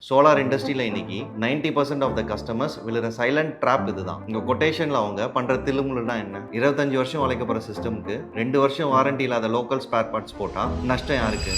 Solar இண்டஸ்ட்ரியில் இன்னைக்கு 90% of the customers விழுற சைலண்ட் ட்ராப் இதுதான். உங்க கொட்டேஷன்ல அவங்க பண்ற தில்லுமுல்லுனா என்ன? 25 வருஷம் உழைக்க போற சிஸ்டம்க்கு 2 வருஷம் வாரண்டி இல்லாத லோக்கல் ஸ்பேர் பார்ட்ஸ் போட்டா நஷ்டம் யாருக்கு?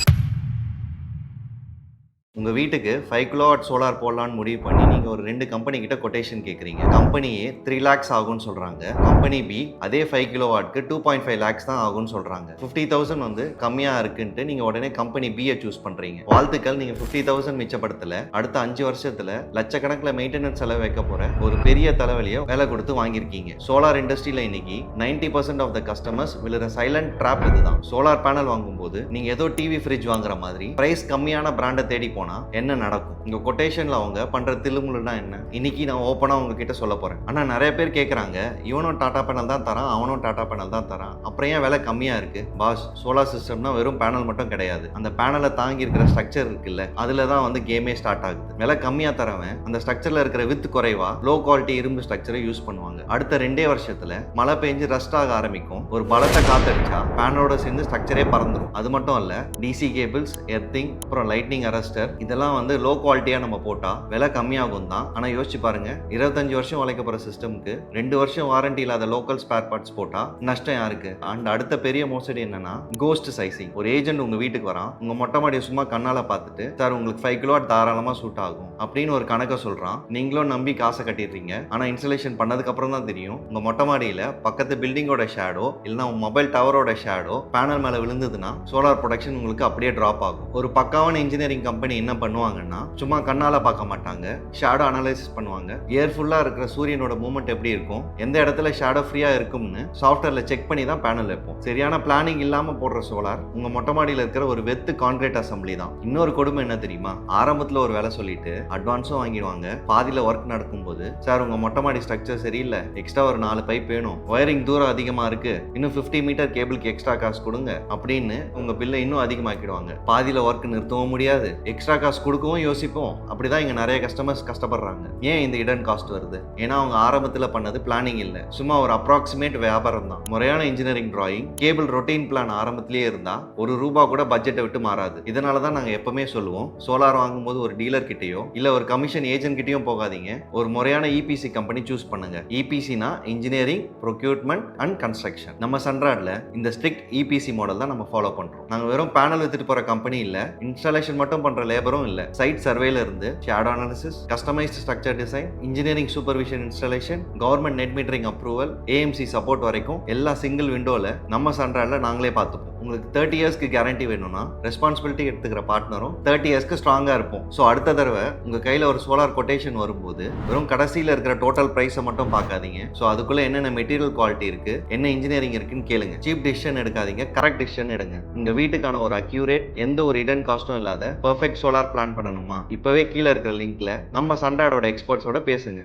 உங்கள் வீட்டுக்கு 5 கிலோவாட் சோலார் போடலான்னு முடிவு பண்ணி நீங்கள் ஒரு 2 கம்பெனி கிட்ட கொட்டேஷன் கேட்குறீங்க. கம்பெனியே 3 lakhs ஆகும்னு சொல்கிறாங்க. கம்பெனி பி அதே 5 கிலோவாட்க்கு 2.5 lakhs தான் ஆகும்னு சொல்கிறாங்க. 50,000 வந்து கம்மியாக இருக்குன்ட்டு நீங்கள் உடனே கம்பெனி பியை சூஸ் பண்ணுறீங்க. வாழ்த்துக்கள், நீங்கள் 50,000 மிச்சப்படுத்தலை. அடுத்த 5 வருஷத்தில் லட்சக்கணக்கில் மெயின்டெனன்ஸ் செலவு வைக்க போகிற ஒரு பெரிய தலைவலியை வேலை கொடுத்து வாங்கியிருக்கீங்க. சோலார் இண்டஸ்ட்ரியில் இன்னைக்கு 90% ஆஃப் த கஸ்டமர்ஸ் விழுற சைலண்ட் ட்ராப் இதுதான். சோலார் பேனல் வாங்கும்போது நீங்கள் ஏதோ டிவி ஃப்ரிட்ஜ் வாங்குற மாதிரி பிரைஸ் கம்மியான பிராண்டை தேடி போனா என்ன நடக்கும்? உங்க கொட்டேஷன்ல அவங்க பண்ற தில்லுமுல்லுனா என்ன? இன்னைக்கு நான் ஓப்பனா உங்ககிட்ட சொல்ல போறேன். ஆனா நிறைய பேர் கேக்குறாங்க, இவனும் டாடா பேனல் தான் தரான், அவனும் டாடா பேனல் தான் தரான், அப்புறம் ஏன் விலை கம்மியா இருக்கு? பாஸ், சோலார் சிஸ்டம்னா வெறும் பேனல் மட்டும் கிடையாது. அந்த பேனலை தாங்கி இருக்கிற ஸ்ட்ரக்சர் இருக்குல்ல, அதுல தான் வந்து கேமே ஸ்டார்ட் ஆகுது. விலை கம்மியா தரவன் அந்த ஸ்ட்ரக்சர்ல இருக்கிற வித் குறைவா லோ குவாலிட்டி இரும்பு ஸ்ட்ரக்சரை யூஸ் பண்ணுவாங்க. அடுத்த 2 வருஷத்துல மழை பெஞ்சு ரஸ்ட் ஆக ஆரம்பிக்கும். ஒரு பலத்தை காத்தடிச்சா பேனலோட சேர்ந்து ஸ்ட்ரக்சரே பறந்துடும். அது மட்டும் இல்ல, டிசி கேபிள்ஸ், எர்த்திங், அப்புறம் லைட்னிங் அரஸ்டர், இதெல்லாம் வந்து லோ குவாலிட்டியா நம்ம போட்டா விலை கம்மியாகும் தான். ஆனா யோசிச்சு பாருங்க, 25 வருஷம் உழைக்க போற சிஸ்டம்க்கு 2 வருஷம் வாரண்டி இல்லாத லோக்கல் ஸ்பேர் பார்ட்ஸ் போட்டா நஷ்டம் யாருக்கு? அண்ட் அடுத்த பெரிய மோசடி என்னன்னா கோஸ்ட் சைசிங். ஒரு ஏஜென்ட் உங்க வீட்டுக்கு வரான், உங்க மொட்டை மாடியை சும்மா கண்ணால பார்த்துட்டு, சார் உங்களுக்கு 5 கிலோவாட் தாராளமா சூட் ஆகும் அப்படின்னு ஒரு கணக்கை சொல்றான். நீங்களும் நம்பி காசை கட்டிடுறீங்க. ஆனா இன்ஸ்டலேஷன் பண்ணதுக்கு அப்புறம் தான் தெரியும், உங்க மொட்டை மாடியில பக்கத்து பில்டிங்கோட ஷேடோ இல்லைன்னா உங்க மொபைல் டவரோட ஷேடோ பேனல் மேல விழுந்ததுன்னா சோலார் ப்ரொடக்ஷன் உங்களுக்கு அப்படியே டிராப் ஆகும். ஒரு பக்காவான இன்ஜினியரிங் கம்பெனி என்ன பண்ணுவாங்கன்னா, சும்மா கண்ணால பார்க்க மாட்டாங்க, ஷேடோ அனலைசிஸ் பண்ணுவாங்க. ஏர் ஃபுல்லா இருக்கிற சூரியனோட மூவ்மெண்ட் எப்படி இருக்கும், எந்த இடத்துல ஷேடோ ஃப்ரீயா இருக்கும்னு சாஃப்ட்வேர்ல செக் பண்ணி தான் பேனல் வைப்போம். சரியான பிளானிங் இல்லாம போடுற சோலார் உங்க மொட்டை மாடியில இருக்கிற ஒரு வெத்து கான்கிரீட் அசம்பிளி தான். இன்னொரு கொடுமை என்ன தெரியுமா? ஆரம்பத்துல ஒரு வேலை சொல்லிட்டு அட்வான்ஸும் வாங்கிடுவாங்க. பாதியில ஒர்க் நடக்கும்போது, சார் உங்க மொட்டை மாடி ஸ்ட்ரக்சர் சரியில்லை, எக்ஸ்ட்ரா ஒரு 4 பைப் வேணும், ஒயரிங் தூரம் அதிகமா இருக்கு, இன்னும் 50 மீட்டர் கேபிளுக்கு எக்ஸ்ட்ரா காசு கொடுங்க அப்படின்னு உங்க பில்லை இன்னும் அதிகமாக்கிடுவாங்க. பாதியில ஒர்க் நிறுத்தவும் முடியாது, எக்ஸ்ட்ரா காசு கொடுக்கவும் யோசிப்போம். அப்படிதான் இங்க நிறைய கஸ்டமர்ஸ் கஷ்டப்படுறாங்க. ஏன் இந்த இடன் காஸ்ட் வருது? ஏன்னா அவங்க ஆரம்பத்துல பண்ணது பிளானிங் இல்ல, சும்மா ஒரு அப்ராக்சிமேட் வியாபாரம் தான். முறையான engineering drawing, cable routine plan ஆரம்பத்திலேயே இருந்தா ₹1 கூட பட்ஜெட்டை விட்டு மாறாது. இதனாலதான் நாங்க எப்பவுமே சொல்லுவோம், சோலார் வாங்கும்போது ஒரு டீலர் கிட்டயோ இல்ல ஒரு கமிஷன் ஏஜென்ட் கிட்டயும் போகாதீங்க, ஒரு முறையான இபிசி கம்பெனி சூஸ் பண்ணுங்க. இபிசினா இன்ஜினியரிங், ப்ரொக்யூர்மெண்ட் அண்ட் கன்ஸ்ட்ரக்ஷன். நம்ம சன்ராட்ல இந்த ஸ்ட்ரிக்ட் இபிசி மாடல் தான் நம்ம ஃபாலோ பண்றோம். நாங்க வெறும் பேனல் எடுத்துட்டு போற கம்பெனி இல்ல, இன்ஸ்டாலேஷன் மட்டும் பண்ற லேபரும் இல்ல. சைட் சர்வேல இருந்து shadow analysis, customised structure design, engineering supervision, installation, government net metering approval, AMC support வரைக்கும் எல்லா சிங்கிள் விண்டோல நம்ம சன்ராட்ல நாங்களே பார்த்துப்போம். உங்களுக்கு 30 இயர்ஸ்க்கு கேரண்டி வேணும்னா ரெஸ்பான்சிபிலிட்டி எடுத்துக்கிற பார்ட்னரும் 30 இயர்ஸ்க்கு ஸ்ட்ராங்கா இருப்போம். ஸோ அடுத்த தடவை உங்க கையில ஒரு சோலார் கொட்டேஷன் வரும்போது வெறும் கடைசியில் இருக்கிற டோட்டல் பிரைஸை மட்டும் பார்க்காதீங்க. ஸோ அதுக்குள்ள என்னென்ன மெட்டீரியல் குவாலிட்டி இருக்கு, என்ன இன்ஜினியரிங் இருக்குன்னு கேளுங்க. சீப் டிசிஷன் எடுக்காதீங்க, கரெக்ட் டிசிஷன் எடுங்க. உங்க வீட்டுக்கான ஒரு அக்யூரேட், எந்த ஒரு இடன் காஸ்டும் இல்லாத பெர்ஃபெக்ட் சோலார் பிளான் பண்ணணுமா? இப்பவே கீழே இருக்கிற லிங்க்ல நம்ம சன்ராடோட எக்ஸ்பர்ட்ஸோட பேசுங்க.